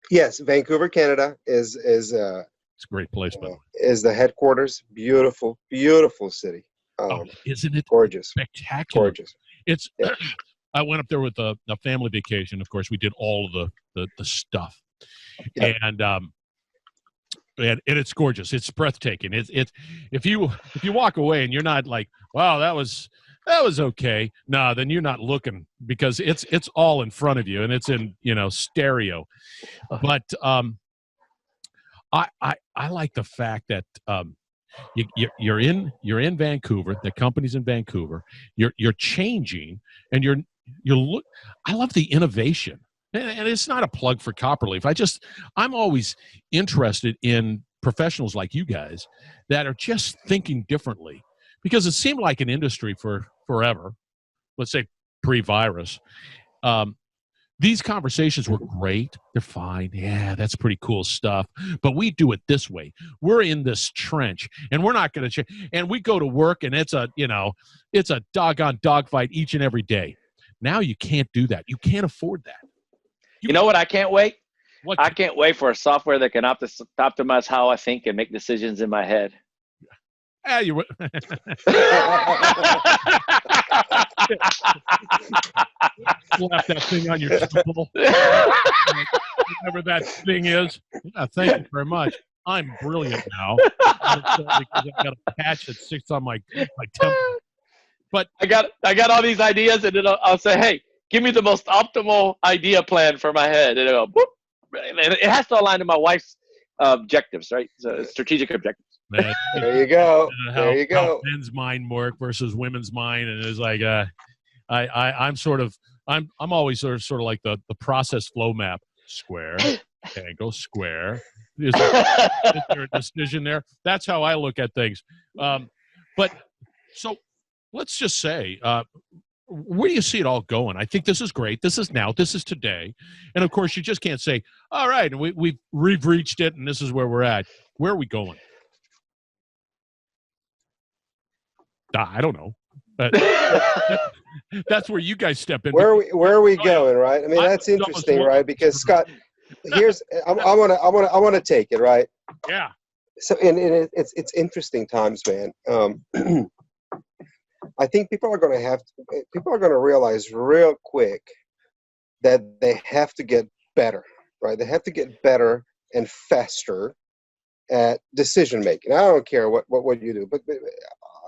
Yes, Vancouver, Canada is it's a great place, by the way. Is the headquarters. Beautiful, beautiful city. Isn't it gorgeous? Spectacular. Gorgeous. It's. Yeah. I went up there with a family vacation. Of course, we did all of the stuff, yeah. And it's gorgeous. It's breathtaking. It's if you walk away and you're not like, wow, that was okay. No, then you're not looking because it's all in front of you and it's in stereo. But I like the fact that you're in Vancouver. The company's in Vancouver. You're changing and I love the innovation. And it's not a plug for CopperLeaf. I'm always interested in professionals like you guys that are just thinking differently because it seemed like an industry for forever, let's say pre-virus. These conversations were great. They're fine. Yeah, that's pretty cool stuff. But we do it this way. We're in this trench and we're not going to change. And we go to work and it's a doggone dogfight each and every day. Now you can't do that. You can't afford that. You know what I can't wait? What? I can't wait for a software that can optimize how I think and make decisions in my head. You slap that thing on your temple. Whatever that thing is. Yeah, thank you very much. I'm brilliant now. Because I've got a patch that sits on my temple. But I got all these ideas, and then I'll say, hey, give me the most optimal idea plan for my head. And it'll go, boop. And it has to align to my wife's objectives, right? So strategic objectives. Man, there you go. There you go. How men's mind work versus women's mind, and it's like I'm always sort of like the process flow map. Square, angle, square. Is there a decision there? That's how I look at things. But so let's just say. Where do you see it all going? I think this is great. This is now. This is today. And, of course, you just can't say, all right, we've reached it, and this is where we're at. Where are we going? I don't know. That's where you guys step in. Where are we going, right? I mean, that's interesting, right? Because, Scott, I want to take it, right? Yeah. So, and it's interesting times, man. I think people are going to realize real quick that they have to get better, right? They have to get better and faster at decision making. I don't care what you do, but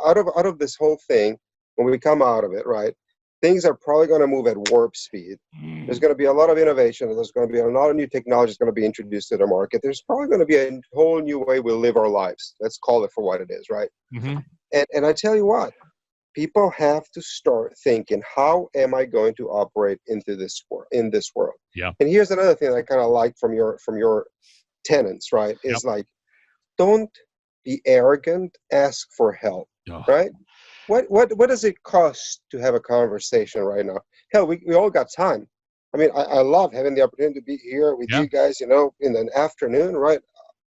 out of this whole thing, when we come out of it, right, things are probably going to move at warp speed. There's going to be a lot of innovation. There's going to be a lot of new technologies going to be introduced to the market. There's probably going to be a whole new way we live our lives. Let's call it for what it is, right? Mm-hmm. And I tell you what. People have to start thinking, how am I going to operate in this world? Yeah. And here's another thing I kind of like from your tenants, right? Is like, don't be arrogant, ask for help, right? What does it cost to have a conversation right now? Hell, we all got time, I mean, I love having the opportunity to be here with you guys, in an afternoon, right?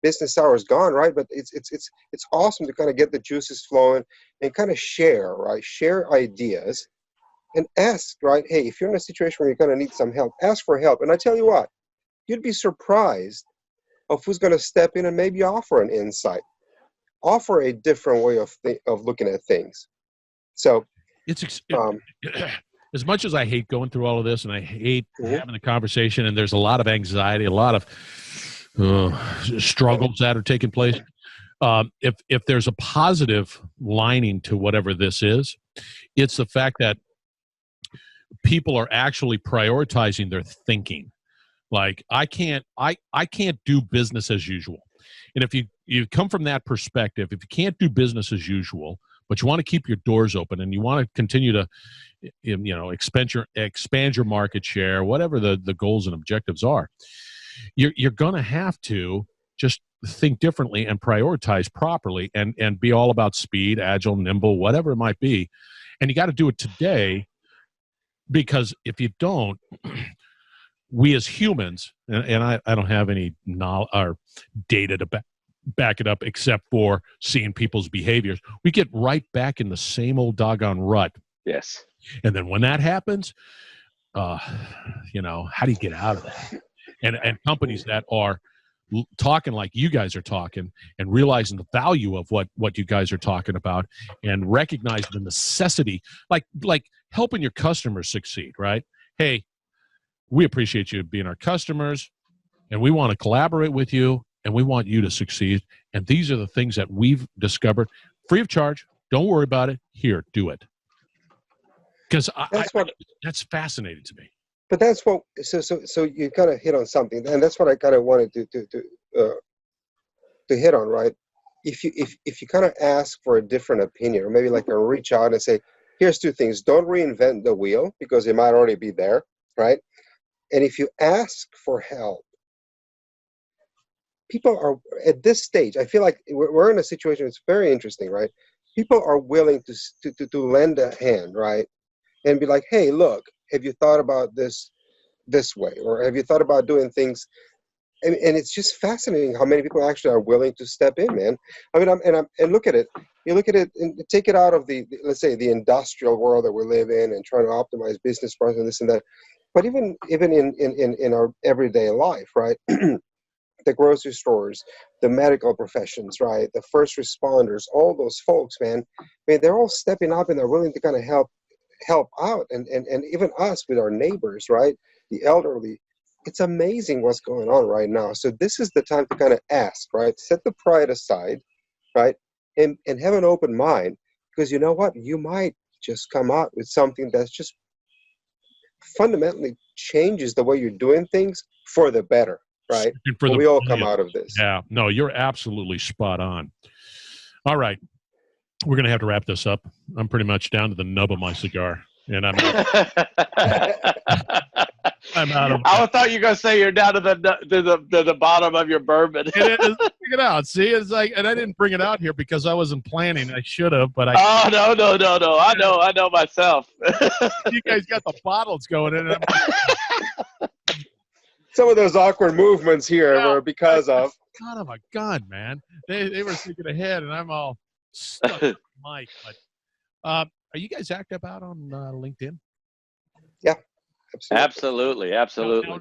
Business hours gone, right? But it's awesome to kind of get the juices flowing and kind of share, right? Share ideas and ask, right? Hey, if you're in a situation where you're going to need some help, ask for help. And I tell you what, you'd be surprised of who's going to step in and maybe offer an insight, offer a different way of looking at things. So it's as much as I hate going through all of this, and I hate having the conversation, and there's a lot of anxiety, a lot of struggles that are taking place. If there's a positive lining to whatever this is, it's the fact that people are actually prioritizing their thinking. Like I can't do business as usual. And if you come from that perspective, if you can't do business as usual, but you want to keep your doors open and you want to continue to, expand your market share, whatever the goals and objectives are, you're going to have to just think differently and prioritize properly and be all about speed, agile, nimble, whatever it might be. And you got to do it today, because if you don't, we as humans, and I don't have any knowledge or data to back it up except for seeing people's behaviors, we get right back in the same old doggone rut. Yes. And then when that happens, how do you get out of that? And companies that are talking like you guys are talking and realizing the value of what you guys are talking about and recognize the necessity, like helping your customers succeed, right? Hey, we appreciate you being our customers, and we want to collaborate with you, and we want you to succeed. And these are the things that we've discovered free of charge. Don't worry about it. Here, do it. Because that's fascinating to me. But that's what. So you kind of hit on something, and that's what I kind of wanted to hit on, right? If you kind of ask for a different opinion, or maybe like a reach out and say, here's two things: don't reinvent the wheel because it might already be there, right? And if you ask for help, people are at this stage. I feel like we're in a situation that's very interesting, right? People are willing to lend a hand, right, and be like, hey, look, have you thought about this way, or have you thought about doing things? And it's just fascinating how many people actually are willing to step in, man. I mean, and look at it. You look at it and take it out of the, let's say, the industrial world that we live in and trying to optimize business process and this and that. But even in our everyday life, right? The grocery stores, the medical professions, right? The first responders, all those folks, man. I mean, they're all stepping up and they're willing to kind of help out, and even us with our neighbors, right? The elderly. It's amazing what's going on right now. So this is the time to kind of ask, right? Set the pride aside, right? And have an open mind, because you know what? You might just come out with something that's just fundamentally changes the way you're doing things for the better, right? We all come out of this. Yeah, no, you're absolutely spot on. All right. We're going to have to wrap this up. I'm pretty much down to the nub of my cigar, and I'm out of. I thought you were going to say you're down to the bottom of your bourbon. It is. Check it out. See, it's like, and I didn't bring it out here because I wasn't planning. I should have, but I. Oh no! I know myself. You guys got the bottles going in. And some of those awkward movements here were because of. Son of a gun, man! They were thinking ahead, and I'm all stuck with Mike. But are you guys active out on LinkedIn? Yeah. Absolutely. Now,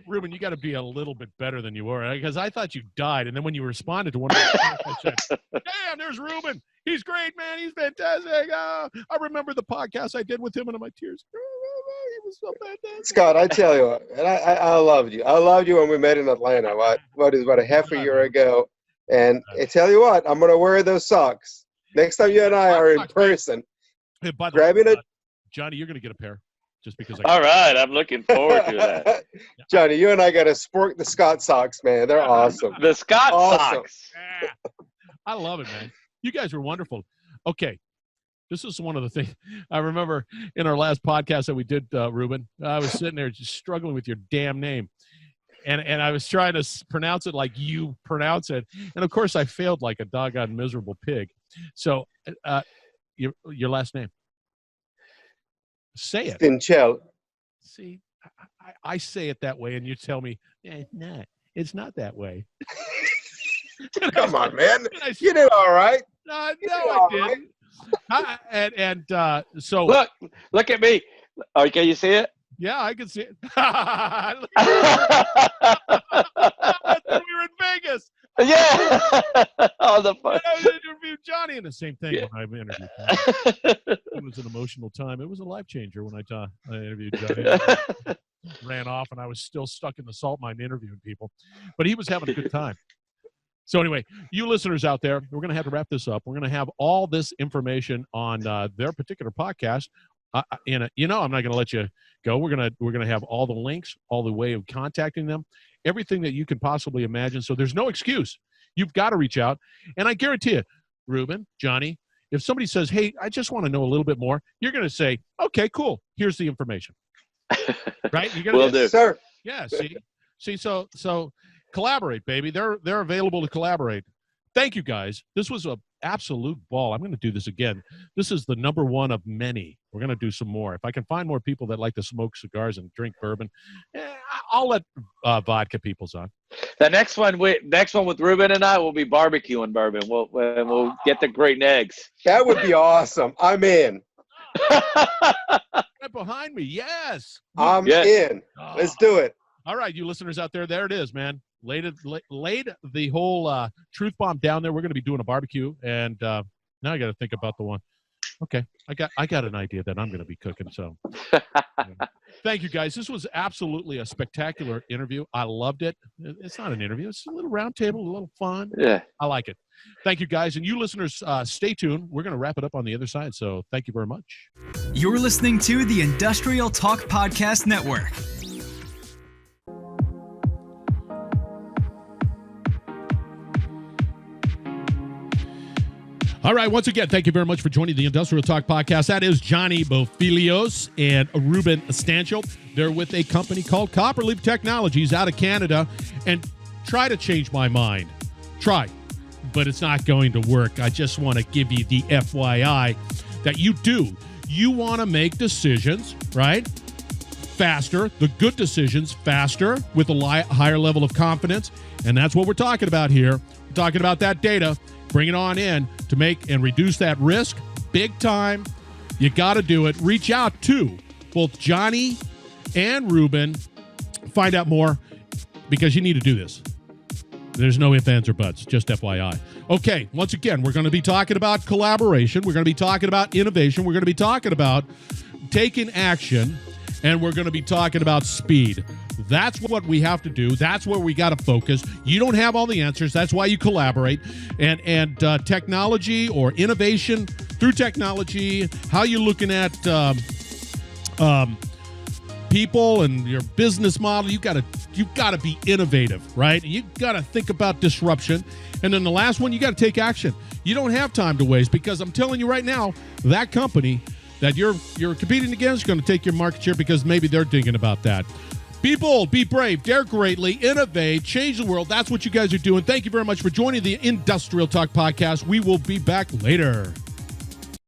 Ruben, you got to be a little bit better than you were, because I thought you died, and then when you responded to one of the I said, "Damn, there's Ruben. He's great, man. He's fantastic. I remember the podcast I did with him, and my tears. He was so fantastic." Scott, I tell you what, and I loved you. I loved you when we met in Atlanta. What is a half a year ago? And I tell you what, I'm gonna wear those socks next time you and I are in person. Hey, by the grabbing it, Johnny, you're gonna get a pair. Just because. All right, I'm looking forward to that. Johnny, you and I got to sport the Scott socks, man. They're awesome. The Scott socks. I love it, man. You guys were wonderful. Okay, this is one of the things I remember in our last podcast that we did, Ruben. I was sitting there just struggling with your damn name, and I was trying to pronounce it like you pronounce it, and of course I failed like a doggone miserable pig. So, your last name. Say it. Stancel. See, I say it that way, and you tell me, it's not that way. Come on, man. You did all right. No, I didn't. So look at me. Oh, can you see it? Yeah, I can see it. We were in Vegas. Yeah. Oh, the fun. I interviewed Johnny, and the same thing when I interviewed him. It was an emotional time. It was a life changer when I interviewed Johnny. Ran off, and I was still stuck in the salt mine interviewing people. But he was having a good time. So anyway, you listeners out there, we're going to have to wrap this up. We're going to have all this information on their particular podcast. I'm not going to let you go. We're going to have all the links, all the way of contacting them, everything that you can possibly imagine. So there's no excuse. You've got to reach out. And I guarantee you, Ruben, Johnny, if somebody says, hey, I just want to know a little bit more, you're going to say, okay, cool. Here's the information. Right? You're going to do, sir. Yeah. See, so collaborate, baby. They're available to collaborate. Thank you, guys. This was an absolute ball. I'm going to do this again. This is the number one of many. We're going to do some more. If I can find more people that like to smoke cigars and drink bourbon, I'll let vodka peoples on. The next one with Ruben and I will be barbecuing bourbon. We'll get the great eggs. That would be awesome. I'm in. Right behind me. Yes. I'm in. Let's do it. All right, you listeners out there, there it is, man. Laid the whole truth bomb down there. We're going to be doing a barbecue, and now I got to think about the one. Okay, I got an idea that I'm going to be cooking. So, thank you guys. This was absolutely a spectacular interview. I loved it. It's not an interview; it's a little round table, a little fun. Yeah, I like it. Thank you guys, and you listeners, stay tuned. We're going to wrap it up on the other side. So, thank you very much. You're listening to the Industrial Talk Podcast Network. All right, once again, thank you very much for joining the Industrial Talk Podcast. That is Johnny Bofilios and Ruben Stancel. They're with a company called CopperLeaf Technologies out of Canada. And try to change my mind. Try. But it's not going to work. I just want to give you the FYI that you do. You want to make decisions, right? Faster, the good decisions faster with a higher level of confidence. And that's what we're talking about here. We're talking about that data. Bring it on in to make and reduce that risk big time. You got to do it. Reach out to both Johnny and Ruben. Find out more because you need to do this. There's no ifs, ands, or buts, just FYI. Okay, once again, we're going to be talking about collaboration. We're going to be talking about innovation. We're going to be talking about taking action, and we're going to be talking about speed. That's what we have to do. That's where we got to focus. You don't have all the answers. That's why you collaborate. And technology or innovation through technology, how you looking at people and your business model, you've got to be innovative, right? You got to think about disruption. And then the last one, you got to take action. You don't have time to waste because I'm telling you right now, that company that you're competing against is going to take your market share because maybe they're thinking about that. Be bold, be brave, dare greatly, innovate, change the world. That's what you guys are doing. Thank you very much for joining the Industrial Talk Podcast. We will be back later.